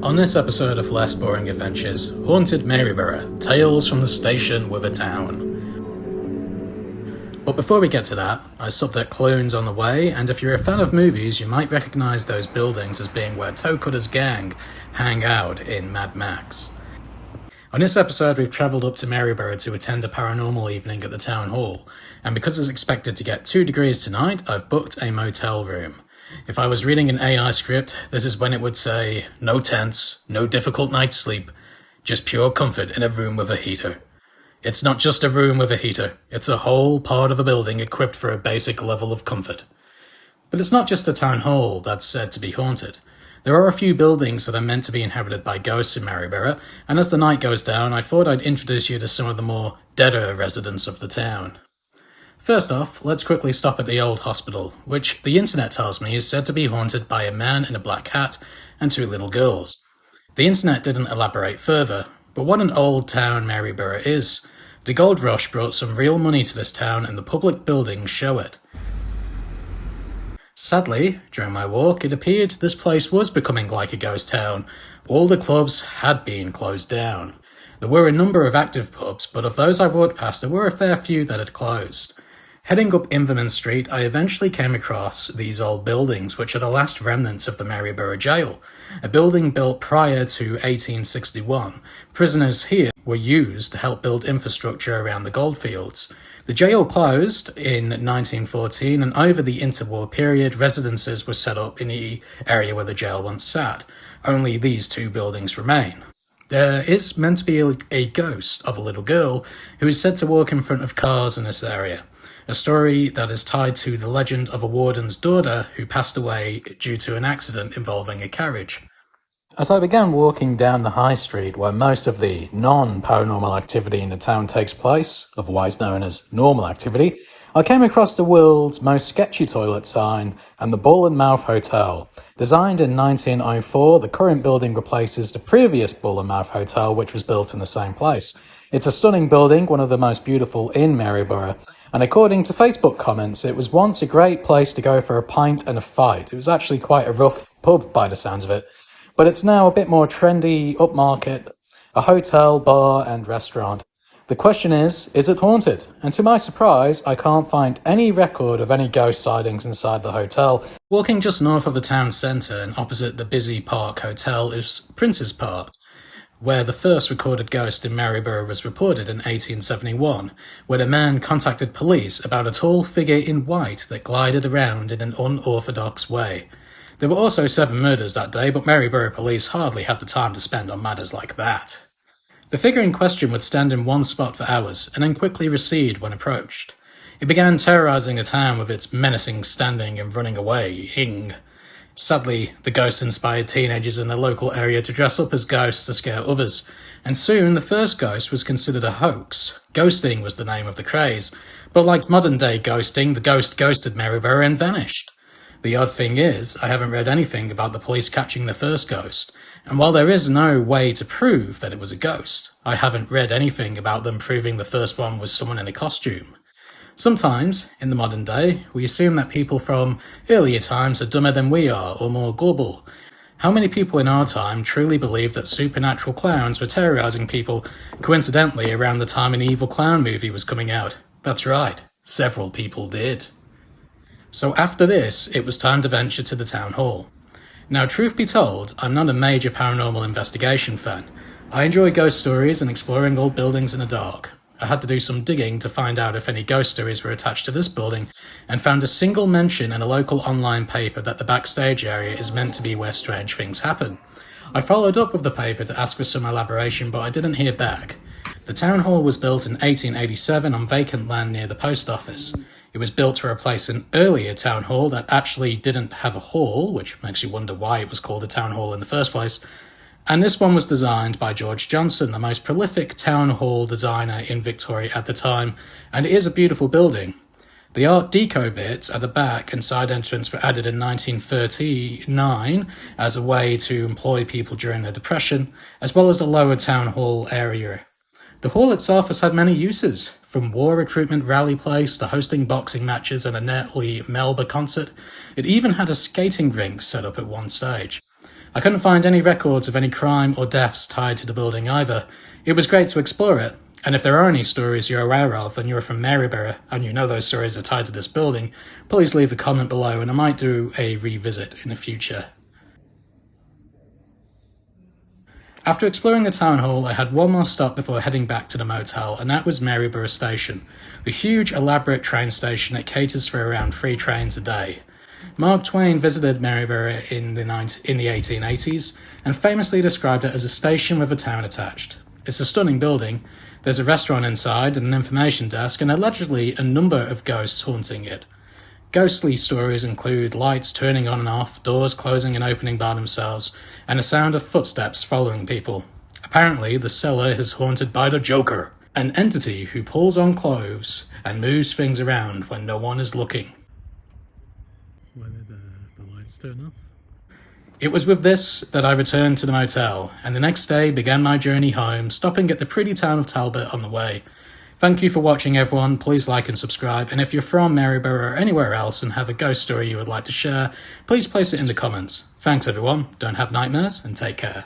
On this episode of Less Boring Adventures, Haunted Maryborough, Tales from the Station with a Town. But before we get to that, I stopped at Clunes on the way, and if you're a fan of movies, you might recognise those buildings as being where Toe Cutter's gang hang out in Mad Max. On this episode, we've travelled up to Maryborough to attend a paranormal evening at the town hall, and because it's expected to get 2 degrees tonight, I've booked a motel room. If I was reading an AI script, this is when it would say, no tents, no difficult night's sleep, just pure comfort in a room with a heater. It's not just a room with a heater, it's a whole part of a building equipped for a basic level of comfort. But it's not just a town hall that's said to be haunted. There are a few buildings that are meant to be inhabited by ghosts in Maryborough, and as the night goes down, I thought I'd introduce you to some of the more deader residents of the town. First off, let's quickly stop at the old hospital, which the internet tells me is said to be haunted by a man in a black hat and 2 little girls. The internet didn't elaborate further, but what an old town Maryborough is. The gold rush brought some real money to this town and the public buildings show it. Sadly, during my walk, it appeared this place was becoming like a ghost town. All the clubs had been closed down. There were a number of active pubs, but of those I walked past, there were a fair few that had closed. Heading up Inverman Street, I eventually came across these old buildings, which are the last remnants of the Maryborough Jail, a building built prior to 1861. Prisoners here were used to help build infrastructure around the goldfields. The jail closed in 1914, and over the interwar period, residences were set up in the area where the jail once sat. Only these 2 buildings remain. There is meant to be a ghost of a little girl who is said to walk in front of cars in this area. A story that is tied to the legend of a warden's daughter who passed away due to an accident involving a carriage. As I began walking down the high street where most of the non-paranormal activity in the town takes place, otherwise known as normal activity, I came across the world's most sketchy toilet sign and the Bull and Mouth Hotel. Designed in 1904, the current building replaces the previous Bull and Mouth Hotel, which was built in the same place. It's a stunning building, one of the most beautiful in Maryborough, and according to Facebook comments, it was once a great place to go for a pint and a fight. It was actually quite a rough pub by the sounds of it, but it's now a bit more trendy, upmarket, a hotel, bar and restaurant. The question is it haunted? And to my surprise, I can't find any record of any ghost sightings inside the hotel. Walking just north of the town centre and opposite the busy Park Hotel is Prince's Park, where the first recorded ghost in Maryborough was reported in 1871, when a man contacted police about a tall figure in white that glided around in an unorthodox way. There were also 7 murders that day, but Maryborough police hardly had the time to spend on matters like that. The figure in question would stand in one spot for hours, and then quickly recede when approached. It began terrorising the town with its menacing standing and running away. Sadly, the ghost inspired teenagers in the local area to dress up as ghosts to scare others, and soon the first ghost was considered a hoax. Ghosting was the name of the craze, but like modern-day ghosting, the ghost ghosted Maryborough and vanished. The odd thing is, I haven't read anything about the police catching the first ghost, and while there is no way to prove that it was a ghost, I haven't read anything about them proving the first one was someone in a costume. Sometimes, in the modern day, we assume that people from earlier times are dumber than we are, or more gullible. How many people in our time truly believed that supernatural clowns were terrorizing people, coincidentally around the time an evil clown movie was coming out? That's right, several people did. So after this, it was time to venture to the town hall. Now, truth be told, I'm not a major paranormal investigation fan. I enjoy ghost stories and exploring old buildings in the dark. I had to do some digging to find out if any ghost stories were attached to this building, and found a single mention in a local online paper that the backstage area is meant to be where strange things happen. I followed up with the paper to ask for some elaboration, but I didn't hear back. The town hall was built in 1887 on vacant land near the post office. It was built to replace an earlier town hall that actually didn't have a hall, which makes you wonder why it was called a town hall in the first place. And this one was designed by George Johnson, the most prolific town hall designer in Victoria at the time, and it is a beautiful building. The Art Deco bits at the back and side entrance were added in 1939 as a way to employ people during the Depression, as well as the lower town hall area. The hall itself has had many uses, from war recruitment rally place to hosting boxing matches and a Nelly Melba concert. It even had a skating rink set up at one stage. I couldn't find any records of any crime or deaths tied to the building either. It was great to explore it, and if there are any stories you're aware of and you're from Maryborough and you know those stories are tied to this building, please leave a comment below and I might do a revisit in the future. After exploring the town hall, I had one more stop before heading back to the motel, and that was Maryborough Station, the huge, elaborate train station that caters for around 3 trains a day. Mark Twain visited Maryborough in the 1880s and famously described it as a station with a town attached. It's a stunning building. There's a restaurant inside and an information desk, and allegedly a number of ghosts haunting it. Ghostly stories include lights turning on and off, doors closing and opening by themselves, and a sound of footsteps following people. Apparently, the cellar is haunted by the Joker, an entity who pulls on clothes and moves things around when no one is looking. Why did the lights turn off? It was with this that I returned to the motel, and the next day began my journey home, stopping at the pretty town of Talbot on the way. Thank you for watching, everyone. Please like and subscribe, and if you're from Maryborough or anywhere else and have a ghost story you would like to share, please place it in the comments. Thanks everyone, don't have nightmares, and take care.